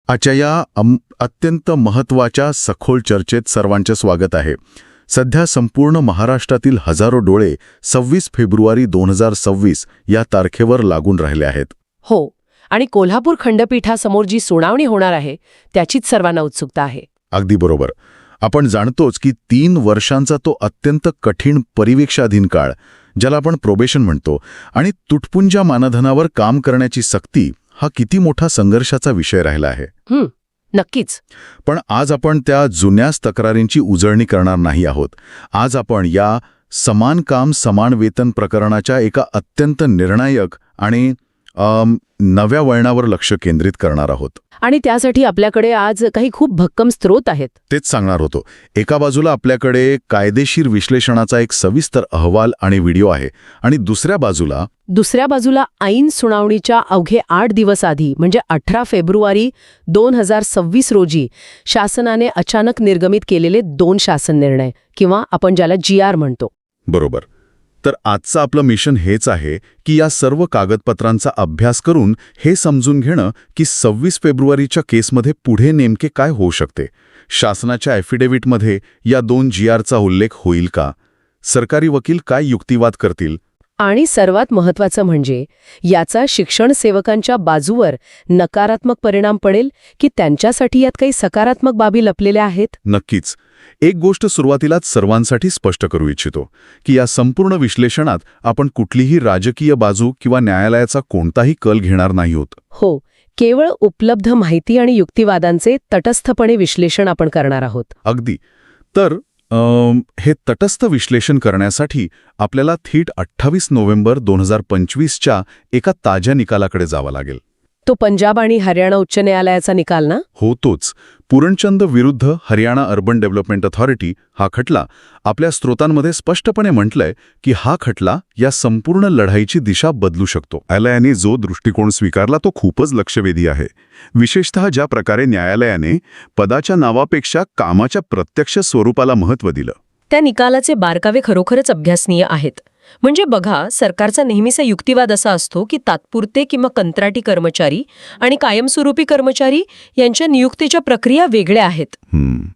आजच्या या अत्यंत महत्त्वाच्या सखोल चर्चेत सर्वांचे स्वागत आहे. सध्या संपूर्ण महाराष्ट्रातील हजारो डोळे 26 फेब्रुवारी 2026 या तारखेवर लागून राहिले आहेत. हो, आणि कोल्हापूर खंडपीठासमोर जी सुनावणी होणार आहे त्याचीच सर्वांना उत्सुकता आहे. अगदी बरोबर. आपण जाणतोच की 3 वर्षांचा तो अत्यंत कठीण परिवीक्षाधीन काळ, ज्याला आपण प्रोबेशन म्हणतो, आणि तुटपुंजा मानधनावर काम करण्याची सक्ती हा किती मोठा संघर्षाचा विषय राहिला आहे. नक्कीच. पण आज आपण त्या जुन्याच तक्रारींची उजळणी करणार नाही आहोत. आज आपण या समान काम समान वेतन प्रकरणाच्या एका अत्यंत निर्णायक आणि नव्या वळणावर लक्ष केंद्रित करणार आहोत. आणि त्यासाठी आपल्याकडे आज काही खूप भक्कम स्रोत आहेत. तेच सांगणार होतो. एका बाजूला आपल्याकडे कायदेशीर विश्लेषणाचा एक सविस्तर अहवाल आणि व्हिडिओ आहे, आणि दुसऱ्या बाजूला ऐन सुनावणीच्या अवघे 8 दिवस आधी म्हणजे 18 फेब्रुवारी 2026 रोजी शासनाने अचानक निर्गमित केलेले 2 शासन निर्णय, किंवा आपण ज्याला GR म्हणतो. बरोबर. तर आजचं आपलं मिशन हेच आहे की या सर्व कागदपत्रांचा अभ्यास करून हे समजून घेणं की 26 फेब्रुवारीच्या केसमध्ये पुढे नेमके काय होऊ शकते. शासनाच्या ॲफिडेव्हिटमध्ये या 2 GRचा उल्लेख होईल का? सरकारी वकील काय युक्तिवाद करतील? आणि सर्वात महत्त्वाचं म्हणजे याचा शिक्षण सेवकांच्या बाजूवर नकारात्मक परिणाम पडेल की त्यांच्यासाठी यात काही सकारात्मक बाबी लपलेल्या आहेत. नक्कीच. एक गोष्ट सुरुवातीलाच सर्वांसाठी स्पष्ट करू इच्छितो की या संपूर्ण विश्लेषणात आपण कुठलीही राजकीय बाजू किंवा न्यायालयाचा कोणताही कल घेणार नाही आहोत. हो, केवळ उपलब्ध माहिती आणि युक्तिवादांचे तटस्थपणे विश्लेषण आपण करणार आहोत. अगदी. तर हे तटस्थ विश्लेषण करण्यासाठी आपल्याला थेट 28 नोव्हेंबर 2025च्या एका ताज्या निकालाकडे जावं लागेल. तो पंजाब आणि हरियाणा उच्च न्यायालयाचा निकाल ना? हो, तोच. पूरणचंद विरुद्ध हरियाणा अर्बन डेव्हलपमेंट अथॉरिटी हा खटला. आपल्या स्रोतांमध्ये स्पष्टपणे म्हटलंय की हा खटला या संपूर्ण लढाईची दिशा बदलू शकतो. न्यायालयाने जो दृष्टिकोन स्वीकारला तो खूपच लक्षवेधी आहे. विशेषतः ज्या प्रकारे न्यायालयाने पदाच्या नावापेक्षा कामाच्या प्रत्यक्ष स्वरूपाला महत्त्व दिलं. त्या निकालाचे बारकावे खरोखरच अभ्यासनीय आहेत. म्हणजे बघा, सरकारचा नेहमीचा युक्तिवाद असा असतो की तात्पुरते किंवा कंत्राटी कर्मचारी आणि कायमस्वरूपी कर्मचारी यांच्या नियुक्तीच्या प्रक्रिया वेगळ्या आहेत,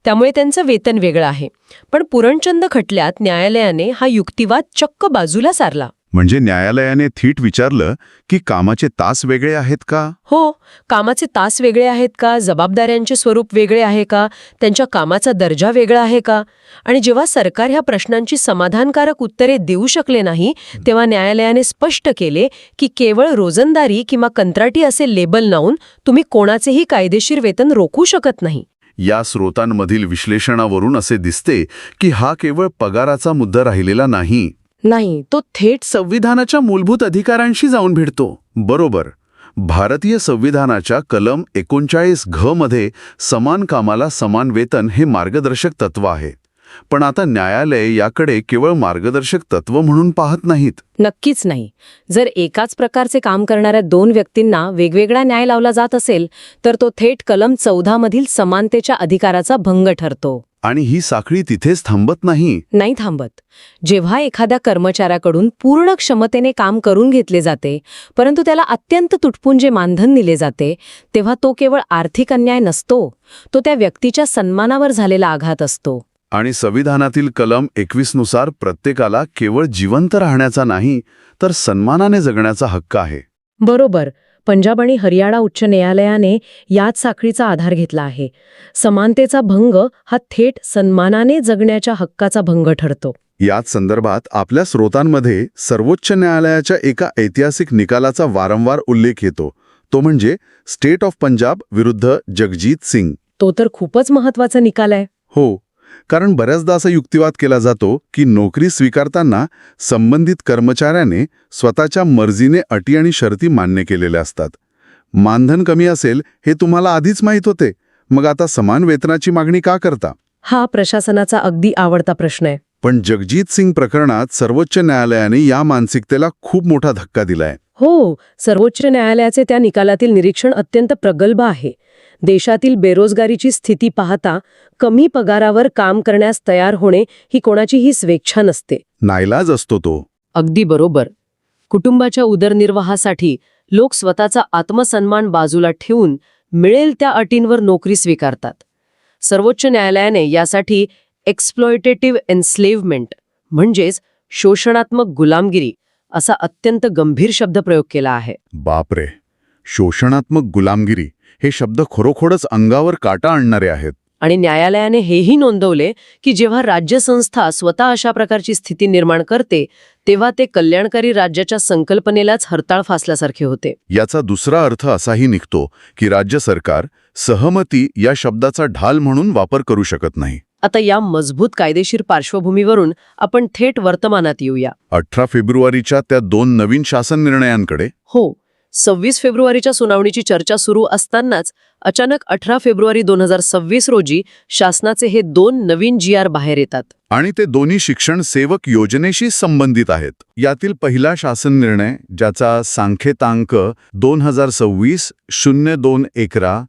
त्यामुळे त्यांचं वेतन वेगळं आहे. पण पूरणचंद खटल्यात न्यायालयाने हा युक्तिवाद चक्क बाजूला सारला. म्हणजे न्यायालयाने थेट विचारलं की कामाचे तास वेगळे आहेत का? हो, कामाचे तास वेगळे आहेत का, जबाबदाऱ्यांचे स्वरूप वेगळे आहे का, त्यांच्या कामाचा दर्जा वेगळा आहे का. आणि जेव्हा सरकार ह्या प्रश्नांची समाधानकारक उत्तरे देऊ शकले नाही, तेव्हा न्यायालयाने स्पष्ट केले की केवळ रोजंदारी किंवा कंत्राटी असे लेबल लावून तुम्ही कोणाचेही कायदेशीर वेतन रोखू शकत नाही. या स्रोतांमधील विश्लेषणावरून असे दिसते की हा केवळ पगाराचा मुद्दा राहिलेला नाही, तो थेट संविधानाच्या मूलभूत अधिकारांशी जाऊन भिडतो. बरोबर. भारतीय संविधानाच्या कलम 39 घ मध्ये समान कामाला समान वेतन हे मार्गदर्शक तत्व आहे. पण आता न्यायालय याकडे केवळ मार्गदर्शक तत्व म्हणून पाहत नाहीत. नक्कीच नाही. जर एकाच प्रकारचे काम करणाऱ्या 2 व्यक्तींना वेगवेगळा न्याय लावला जात असेल तर तो थेट कलम 14 मधील समानतेच्या अधिकाराचा भंग ठरतो. आणि ही साखळी तिथेच थांबत नाही थांबत. जेव्हा एखाद्या कर्मचाऱ्याकडून पूर्ण क्षमतेने काम करून घेतले जाते परंतु त्याला अत्यंत तुटपुंजे मानधन दिले जाते, तेव्हा तो केवळ आर्थिक अन्याय नसतो, तो त्या व्यक्तीच्या सन्मानावर झालेला आघात असतो. आणि संविधानातील कलम 21 नुसार प्रत्येकाला केवळ जिवंत राहण्याचा नाही तर सन्मानाने जगण्याचा हक्क आहे. बरोबर. पंजाब आणि हरियाणा उच्च न्यायालयाने याच साखळीचा आधार घेतला आहे. समानतेचा भंग हा थेट सन्मानाने जगण्याच्या हक्काचा भंग ठरतो. याच संदर्भात आपल्या स्रोतांमध्ये सर्वोच्च न्यायालयाच्या एका ऐतिहासिक निकालाचा वारंवार उल्लेख येतो. तो म्हणजे स्टेट ऑफ पंजाब विरुद्ध जगजीत सिंग. तो तर खूपच महत्त्वाचा निकाल आहे. हो, कारण बऱ्याचदा असा युक्तिवाद केला जातो की नोकरी स्वीकारताना संबंधित कर्मचाऱ्याने स्वतःच्या मर्जीने अटी आणि शर्ती मान्य केलेल्या असतात. मानधन कमी असेल हे तुम्हाला आधीच माहीत होते, मग आता समान वेतनाची मागणी का करता? हा प्रशासनाचा अगदी आवडता प्रश्न आहे. पण जगजीत सिंग प्रकरणात सर्वोच्च न्यायालयाने या मानसिकतेला खूप मोठा धक्का दिलाय. हो, सर्वोच्च न्यायालयाचे त्या निकालातील निरीक्षण अत्यंत प्रगल्भ आहे. देशातील बेरोजगारीची स्थिती पाहता कमी पगारावर काम करण्यास तयार होणे ही कोणाचीही स्वेच्छा नसते. नाईलाज असतो तो. अगदी बरोबर. कुटुंबाच्या उदरनिर्वाहासाठी लोक स्वतःचा आत्मसन्मान बाजूला ठेवून मिळेल त्या अटींवर नोकरी स्वीकारतात. सर्वोच्च न्यायालयाने यासाठी एक्सप्लॉयटेटिव्ह एन्स्लेव्हमेंट म्हणजेच शोषणात्मक गुलामगिरी असा अत्यंत गंभीर शब्दप्रयोग केला आहे. बापरे, शोषणात्मक गुलामगिरी हे शब्द खरोखरच अंगावर काटा आणणारे आहेत. आणि न्यायालयाने हेही नोंदवले की जेव्हा राज्यसंस्था स्वतः अशा प्रकारची स्थिती निर्माण करते तेव्हा ते कल्याणकारी राज्याच्या संकल्पनेलाच हरताळ फासल्यासारखे होते. याचा दुसरा अर्थ असाही निघतो की राज्य सरकार सहमती या शब्दाचा ढाल म्हणून वापर करू शकत नाही. आता या मजबूत कायदेशीर पार्श्वभूमीवरून आपण थेट वर्तमानात येऊया. 18 फेब्रुवारीच्या त्या 2 नवीन शासन निर्णयांकडे. हो, 26 फेब्रुवारीच्या सुनावणीची चर्चा सुरू असतानाच अचानक 18 फेब्रुवारी 2026 रोजी शासनाचे हे 2 नवीन GR बाहेर येतात. आणि ते दोन्ही शिक्षण सेवक योजनेशी संबंधित आहेत. यातील पहिला शासन निर्णय, ज्याचा सांख्यतांक 2026-02-11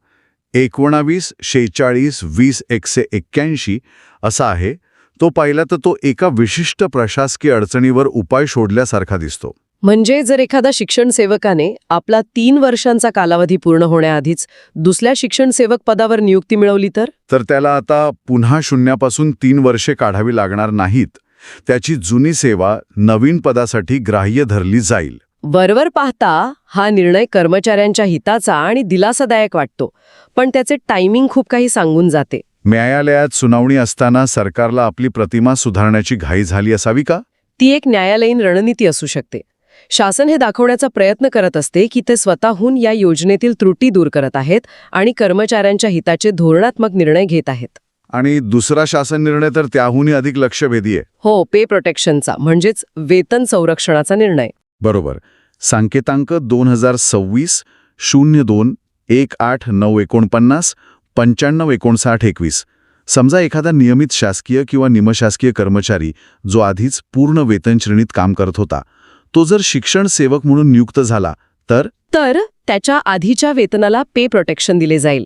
19-46-20-181 असा आहे, तो पाहिला तर तो एका विशिष्ट प्रशासकीय अडचणीवर उपाय शोधल्यासारखा दिसतो. म्हणजे जर एखादा शिक्षण सेवकाने आपला 3 वर्षांचा कालावधी पूर्ण होण्याआधीच दुसऱ्या शिक्षण सेवक पदावर नियुक्ती मिळवली तर त्याला आता पुन्हा शून्यापासून 3 वर्षे काढावी लागणार नाहीत. त्याची जुनी सेवा नवीन पदासाठी ग्राह्य धरली जाईल. वरवर पाहता हा निर्णय कर्मचाऱ्यांच्या हिताचा आणि दिलासादायक वाटतो, पण त्याचे टायमिंग खूप काही सांगून जाते. न्यायालयात सुनावणी असताना सरकारला आपली प्रतिमा सुधारण्याची घाई झाली असावी का? ती एक न्यायालयीन रणनीती असू शकते. शासन हे दाखवण्याचा प्रयत्न करत असते की ते स्वतःहून या योजनेतील त्रुटी दूर करत आहेत आणि कर्मचाऱ्यांच्या हिताचे धोरणात्मक निर्णय घेत आहेत. आणि दुसरा शासन निर्णय तर त्याहूनही अधिक लक्षवेधी आहे. हो, पे प्रोटेक्शनचा म्हणजेच वेतन संरक्षणाचा निर्णय. बरोबर. सांकेतांक 2026-02-18-949-95-59-59-21. समजा एखादा नियमित शासकीय किंवा निमशासकीय कर्मचारी जो आधीच पूर्ण वेतन श्रेणीत काम करत होता, तो जर शिक्षण सेवक म्हणून नियुक्त झाला तर त्याच्या आधीच्या वेतनाला पे प्रोटेक्शन दिले जाईल.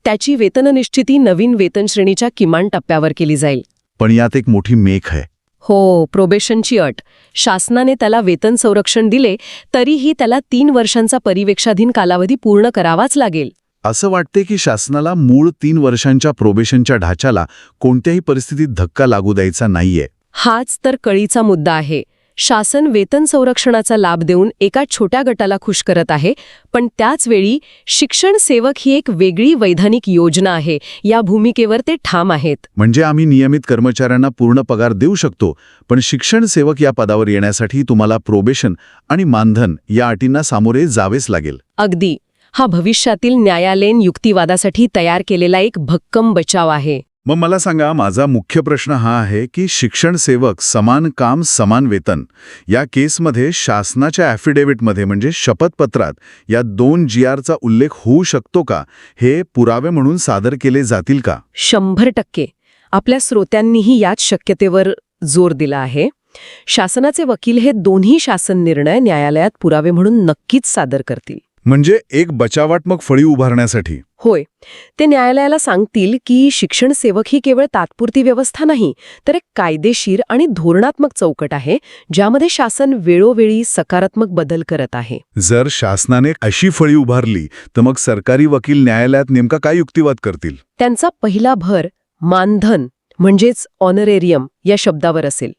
त्याची वेतननिश्चिती नवीन वेतन श्रेणीच्या किमान टप्प्यावर केली जाईल. पण यात एक मोठी मेख आहे. हो, प्रोबेशनची अट. शासनाने त्याला वेतन संरक्षण दिले तरीही त्याला 3 वर्षांचा परिवेक्षाधीन कालावधी पूर्ण करावाच लागेल. असं वाटते की शासनाला मूळ 3 वर्षांच्या प्रोबेशनच्या ढाच्याला कोणत्याही परिस्थितीत धक्का लागू द्यायचा नाहीये. हाच तर कळीचा मुद्दा आहे. शासन वेतन संरक्षणाचा लाभ देऊन एका छोट्या गटाला खुश करत आहे, पण त्याच वेळी शिक्षण सेवक ही एक वेगळी वैधानिक योजना आहे या भूमिकेवर ते ठाम आहेत. म्हणजे आम्ही नियमित कर्मचाऱ्यांना पूर्ण पगार देऊ शकतो, पण शिक्षण सेवक या पदावर येण्यासाठी तुम्हाला प्रोबेशन आणि मानधन या अटींना सामोरे जावेच लागेल. अगदी. हा भविष्यातील न्यायालयीन युक्तिवादासाठी तयार केलेला एक भक्कम बचाव आहे. मग मला सांगा, माझा मुख्य प्रश्न हा आहे की शिक्षण सेवक समान काम समान वेतन या केसमध्ये शासनाच्या ॲफिडेव्हिटमध्ये म्हणजे शपथपत्रात या 2 GRचा उल्लेख होऊ शकतो का? हे पुरावे म्हणून सादर केले जातील का? 100%. आपल्या श्रोत्यांनीही याच शक्यतेवर जोर दिला आहे. शासनाचे वकील हे दोन्ही शासन निर्णय न्यायालयात पुरावे म्हणून नक्कीच सादर करतील. म्हणजे एक बचावात्मक फळी उभारण्यासाठी. होय, ते न्यायालयाला सांगतील की शिक्षण सेवक ही केवळ तात्पुरती व्यवस्था नाही, तर एक कायदेशीर आणि धोरणात्मक चौकट आहे ज्यामध्ये शासन वेळोवेळी सकारात्मक बदल करत आहे. जर शासनाने अशी फळी उभारली तर मग सरकारी वकील न्यायालयात नेमका काय युक्तिवाद करतील? त्यांचा पहिला भर मानधन म्हणजेच ऑनरेरियम या शब्दावर असेल.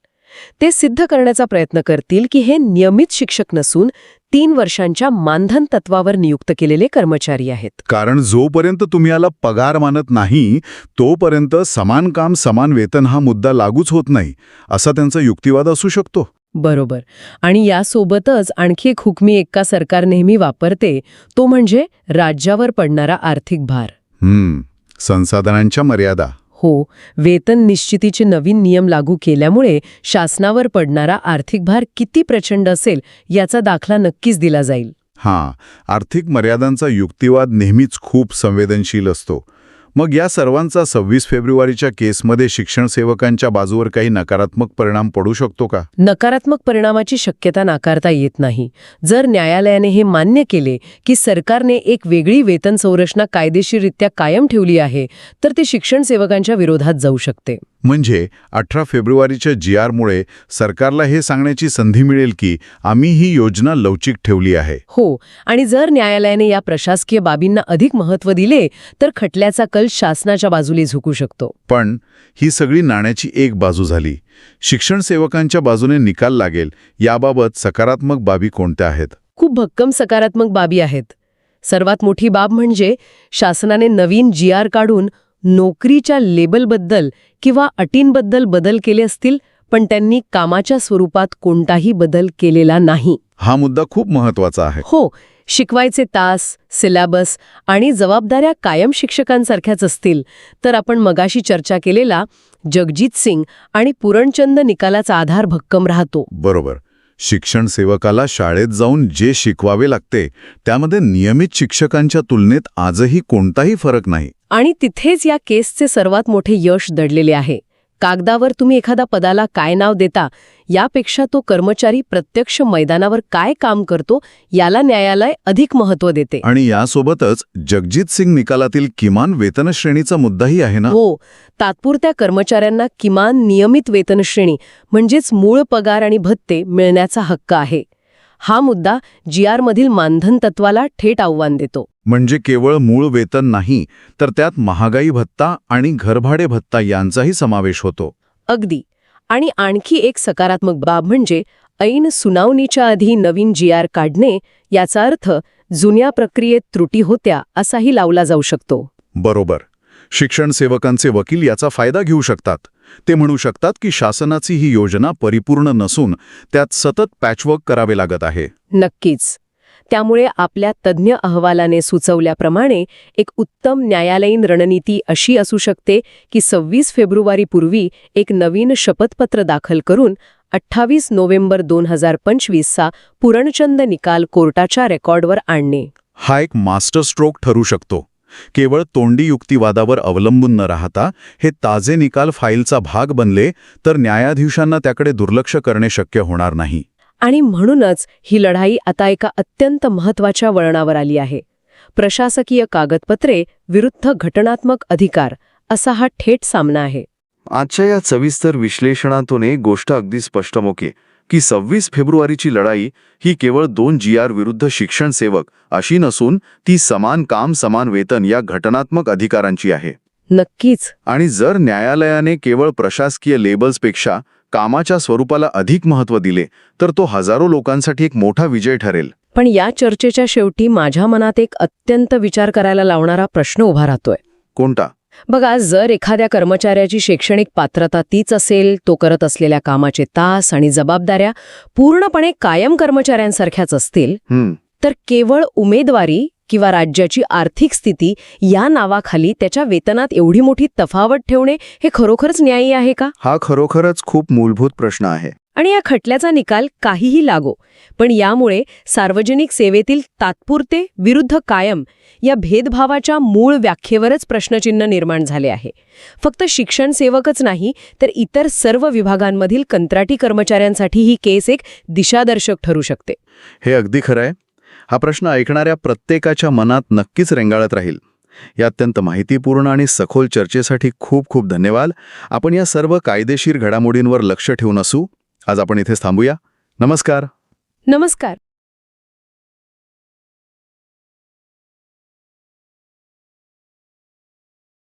ते सिद्ध करण्याचा प्रयत्न करतील की हे नियमित शिक्षक नसून 3 वर्षांच्या मानधन तत्वावर नियुक्त केलेले कर्मचारी आहेत. कारण जोपर्यंत तुम्ही याला पगार मानत नाही तोपर्यंत समान काम समान वेतन हा मुद्दा लागूच होत नाही, असा त्यांचा युक्तिवाद असू शकतो. बरोबर. आणि यासोबतच आणखी एक हुकमी एक्का सरकार नेहमी वापरते, तो म्हणजे राज्यावर पडणारा आर्थिक भार. संसाधनांच्या मर्यादा. हो, वेतन निश्चितीचे नवीन नियम लागू केल्यामुळे शासनावर पडणारा आर्थिक भार किती प्रचंड असेल याचा दाखला नक्कीच दिला जाईल. आर्थिक मर्यादांचा युक्तिवाद नेहमीच खूप संवेदनशील असतो. मग या सर्वांचा 26 फेब्रुवारीच्या केसमध्ये शिक्षण सेवकांच्या बाजूवर काही नकारात्मक परिणाम पडू शकतो का? नकारात्मक परिणामाची शक्यता नाकारता येत नाही. जर न्यायालयाने हे मान्य केले की सरकारने एक वेगळी वेतन संरचना कायदेशीररित्या कायम ठेवली आहे, तर ते शिक्षण सेवकांच्या विरोधात जाऊ शकते. म्हणजे 18 फेब्रुवारीच्या GR-मुळे सरकारला हे सांगण्याची संधी मिळेल की आम्ही ही योजना लवचिक ठेवली आहे. हो, आणि जर न्यायालयाने या प्रशासकीय बाबींना अधिक महत्त्व दिले तर खटल्याचा कल शासनाच्या बाजूला झुकू शकतो. पण ही सगळी नाण्याची एक बाजू झाली. शिक्षण सेवकांच्या बाजूने निकाल लागेल याबाबत सकारात्मक बाबी कोणत्या आहेत? खूप भक्कम सकारात्मक बाबी आहेत. सर्वात मोठी बाब म्हणजे शासनाने नवीन GR काढून नोकरीच्या लेबलबद्दल किंवा अटींबद्दल बदल केले असतील, पण त्यांनी कामाच्या स्वरूपात कोणताही बदल केलेला नाही. हा मुद्दा खूप महत्वाचा आहे. हो, शिकवायचे तास, सिलेबस आणि जबाबदाऱ्या कायम शिक्षकांसारख्याच असतील तर आपण मगाशी चर्चा केलेला जगजीत सिंग आणि पूरणचंद निकालाचा आधार भक्कम राहतो. बरोबर. शिक्षण सेवकाला शाळेत जाऊन जे शिकवावे लागते त्यामध्ये नियमित शिक्षकांच्या तुलनेत आजही कोणताही फरक नाही. आणि तिथेच या केसचे सर्वात मोठे यश दडलेले आहे. कागदावर तुम्ही एखादा पदाला काय नाव देता यापेक्षा तो कर्मचारी प्रत्यक्ष मैदानावर काय काम करतो याला न्यायालय अधिक महत्त्व देते. आणि यासोबतच जगजीत सिंग निकालातील किमान वेतनश्रेणीचा मुद्दाही आहे ना? हो, तात्पुरत्या कर्मचाऱ्यांना किमान नियमित वेतनश्रेणी म्हणजेच मूळ पगार आणि भत्ते मिळण्याचा हक्क आहे. हा मुद्दा GR-मधील मानधन तत्वाला थेट आव्हान देतो. म्हणजे केवळ मूळ वेतन नाही तर त्यात महागाई भत्ता आणि घरभाडे भत्ता यांचाही समावेश होतो. अगदी. आणि आणखी एक सकारात्मक बाब म्हणजे ऐन सुनावणीच्या आधी नवीन GR काढणे. याचा अर्थ जुन्या प्रक्रियेत त्रुटी होत्या असाही लावला जाऊ शकतो. बरोबर. शिक्षण सेवकांचे वकील याचा फायदा घेऊ शकतात. ते म्हणू शकतात की शासनाची ही योजना परिपूर्ण नसून त्यात सतत पॅचवर्क करावे लागत आहे. नक्कीच. त्यामुळे आपल्या तज्ज्ञ अहवालाने सुचवल्याप्रमाणे एक उत्तम न्यायालयीन रणनीती अशी असू शकते की 26 फेब्रुवारीपूर्वी एक नवीन शपथपत्र दाखल करून 28 नोव्हेंबर 2025चा पूरणचंद निकाल कोर्टाच्या रेकॉर्डवर आणणे. हा एक मास्टर स्ट्रोक ठरू शकतो. केवळ तोंडी युक्तिवादावर अवलंबून न राहता हे ताजे निकाल फाईलचा भाग बनले तर न्यायाधीशांना त्याकडे दुर्लक्ष करणे शक्य होणार नाही. आणि म्हणूनच ही लढाई आता एका अत्यंत महत्त्वाच्या वळणावर आली आहे. प्रशासकीय कागदपत्रे विरुद्ध घटनात्मक अधिकार असा हा थेट सामना आहे. आजच्या या सविस्तर विश्लेषणातून एक गोष्ट अगदी स्पष्ट मोके की 26 फेब्रुवारीची लढाई ही केवळ 2 GR विरुद्ध शिक्षण सेवक अशी नसून ती समान काम समान वेतन या घटनात्मक अधिकारांची आहे. नक्कीच. आणि जर न्यायालयाने केवळ प्रशासकीय लेबल्सपेक्षा कामाच्या स्वरूपाला अधिक महत्त्व दिले तर तो हजारो लोकांसाठी एक मोठा विजय ठरेल. पण या चर्चेच्या शेवटी माझ्या मनात एक अत्यंत विचार करायला लावणारा प्रश्न उभा राहतोय. कोणता? बघा, जर एखाद्या कर्मचाऱ्याची शैक्षणिक पात्रता तीच असेल, तो करत असलेल्या कामाचे तास आणि जबाबदाऱ्या पूर्णपणे कायम कर्मचाऱ्यांसारख्याच असतील, तर केवळ उमेदवारी किंवा राज्याची आर्थिक स्थिती या नावाखाली त्याच्या वेतनात एवढी मोठी तफावत ठेवणे हे खरोखरच न्यायी आहे का? हा खरोखरच खूप मूलभूत प्रश्न आहे. आणि या खटल्याचा निकाल काहीही लागो, पण यामुळे सार्वजनिक सेवेतील तात्पुरते विरुद्ध कायम या भेदभावाच्या मूळ व्याख्येवरच प्रश्नचिन्ह निर्माण झाले आहे. फक्त शिक्षण सेवकच नाही तर इतर सर्व विभागांमधील कंत्राटी कर्मचाऱ्यांसाठी ही केस एक दिशादर्शक ठरू शकते. हे अगदी खरं आहे. हा प्रश्न ऐकणाऱ्या प्रत्येकाच्या मनात नक्कीच रेंगाळत राहील. या अत्यंत माहितीपूर्ण आणि सखोल चर्चेसाठी खूप खूप धन्यवाद. आपण या सर्व कायदेशीर घडामोडींवर लक्ष ठेवून असू. आज आपण इथेच थांबूया. नमस्कार. नमस्कार.